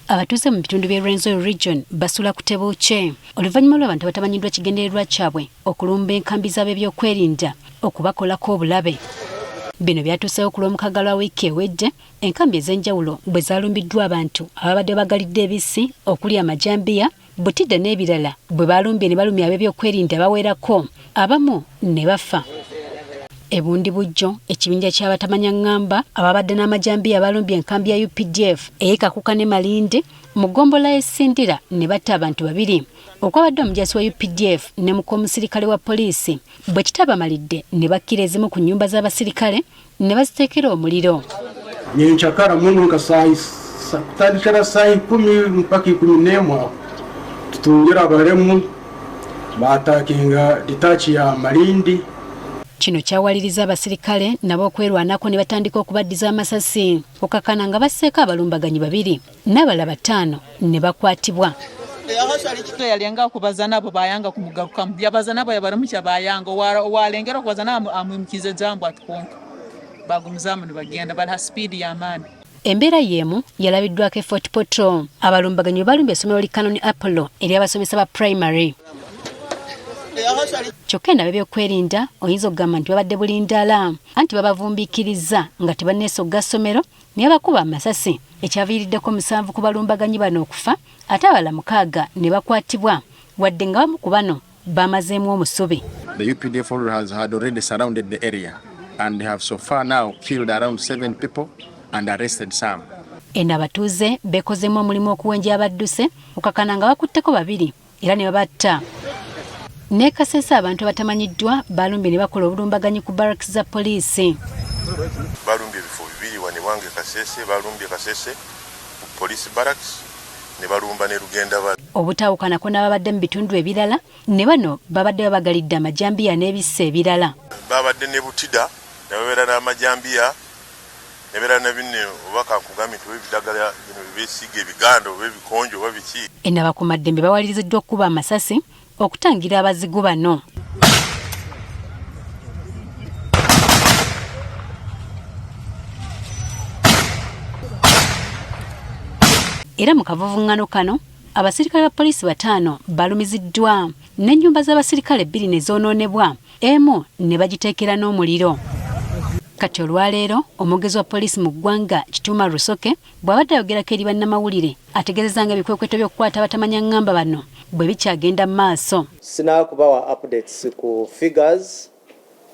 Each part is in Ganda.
Abatuuze mu bitundu by'e Rwenzori region basula ku Tebuuche oluvannyuma lw'abantu abatamanyiddwa kigendererwa kyabwe okulumba enkambi z'ab'ebyokwerinda okubakolako obulabe. Bino byatuusewo ku Lwomukaaga lwa wiiki ewedde enkambi ez'enjawulo bwe zaalumbiddwa abantu ababadde bagalidde ebisi okuli amajambiya, butidde n'ebirala bwe baalumbye ne balumya ab'ebyokwerinda bawerako abamu ne bafa. Ebundi bujjo ekibinja ky'abatamanya ngamba ababadde n'amajambiya balumbye enkambi ya UPDF ey'Kakuka ne Malindi mu ggombolola y'Essindira ne batta abantu babiri. Okwabadde omujaasi wa UPDF ne mukomusirikale wa poliisi bwe kitabamalidde ne bakkira ezimu ku nnyumba z'abasirikale ne baziteekera omuliro. Nyenkyakara munuka kutandikira saa 10 mpaka 11 tutungira abalemu baatakinga ditachi ya Malindi. Kino kyawaliriza abasirikale nabo okwerwanako ne batandika okubaddiza amasasi okakana nga basseeko abalumbaganyi babiri n'abalala 5 ne bakwatibwa. Yalenga kubaza nabo bayanga kumugarukamu yabaza nabo yabaramukya bayanga walengera kubaza nabo amwimukize jambo atukonka bagumizamu ne bagenda bali speed ya maani. Embeera y'emu yalabiddwako Fort Portal abalumbaganyi balumbye essomero li Canon Apollo ery'abasomesa ba primary. Kyokka ab'ebyokwerinda oyinza okugamba nti babadde bulindaala anti babavumbiikiriza nga tebanneesogga ssomero ne bakuba amasasi ekyaviiriddeko 7 ku balumbaganyi bano okufa ate abalala 6 ne bakwatibwa wadde nga bamu ku bano bamazeemu omusubi. The UPDF has had already surrounded the area and they have so far now killed around 7 people and arrested some. Eno abatuuze beekozeemu omulimu okuwenja abadduse okakana nga bakutteko 2 era ne babatta. Ne Kasese abantu abatamanyiddwa balumbye ne bakola obulumbaganyi ku barracks za poliisi. Balumbye ebifo bibiri wane wange Kasese, balumbye Kasese police barracks ne balumba ne Lugenda ba. Obutaawukanako n'ababadde mu bitundu ebirala ne bano babadde babagalidde amajambiya n'ebisse ebirala. Babadde ne Butida ne babeera n'amajambiya ne beera ne binne obaka kugambye nti ebidagala bino besiige ebigando ebikonjo babiki. Eno abakuumaddembe bawaliriziddwa okuba amasasi okutangira abazigu bano. Era mu kavuvuŋŋano kano abasirikale ba poliisi 5 balumiziddwa n'ennyumba z'abasirikale 2 ne zoonoonebwa emu ne bagiteekera n'omuliro. Kati olwaleero omwogezi wa poliisi mu ggwanga Kituuma Rusoke bw'abadde ayogerako eri bannamawulire ategeezezza nga ebikwekweto by'okukwata abatamanya ngamba bano bwe bikyagenda mu maaso. Sinaakubawa updates ku figures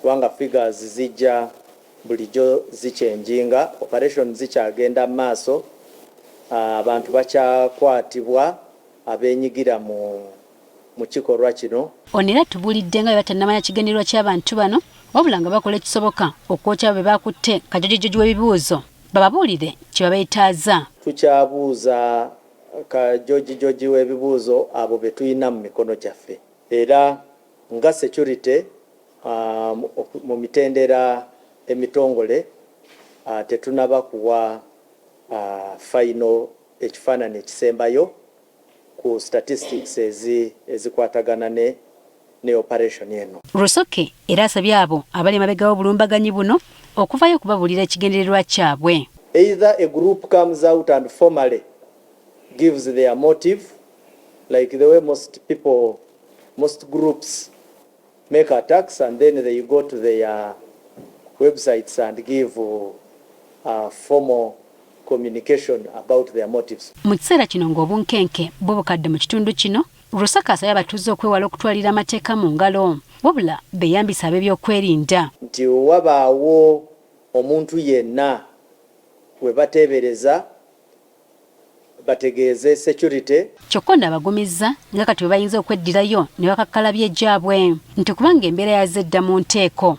kubanga figures zijja bulijjo zichenjinga, operation zikyagenda mu maaso, abantu bakyakwatibwa abenyigira mu kikolwa kino. Ono era tubulidde nga batannamanya kigendererwa ky'abantu bano wabula nga bakola ekisoboka okwokya bwe bakutte kajojojoji w'ebibuuzo bababuulire kye babeetaaza. Tukyabuuza kajojijoji w'ebibuuzo abo be tulina mu mikono gyaffe era nga security mu mitendera emitongole tetunaba kuwa final ekifaananyi ekisembayo ku statistics ezikwatagana ne operation eno. Rusoke era asabye abo abali emabega w'obulumbaganyi buno okuvayo okubabuulira ekigendererwa kyabwe. Either a group comes out and formally gives their motive, like the way most groups make attacks and then they go to their websites and give formal communication about their motives. Mu kiseera kino ng'obunkenke bwo bukadde mu kitundu kino, Rusoke asabye abatuuze okwewala okutwalira amateeka mu ngalo wabula beeyambisa ab'ebyokwerinda. Nti wabaawo omuntu yenna we bateebereza bategeeze security. Kyokka abagumizza nga kati bayinza okweddirayo ne bakakkalabya ejjaabwe nti kubanga embeera yazedda mu nteeko.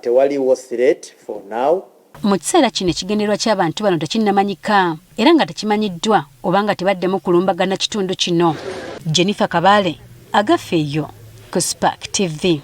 Tewaliwo threat for now. Mu kiseera kino ekigendererwa ky'abantu bano tekinnamanyika era nga tekimanyiddwa oba nga tebaddemu kulumbagana kitundu kino. Jennifer Kabale, Agafeeyo ku Spark TV.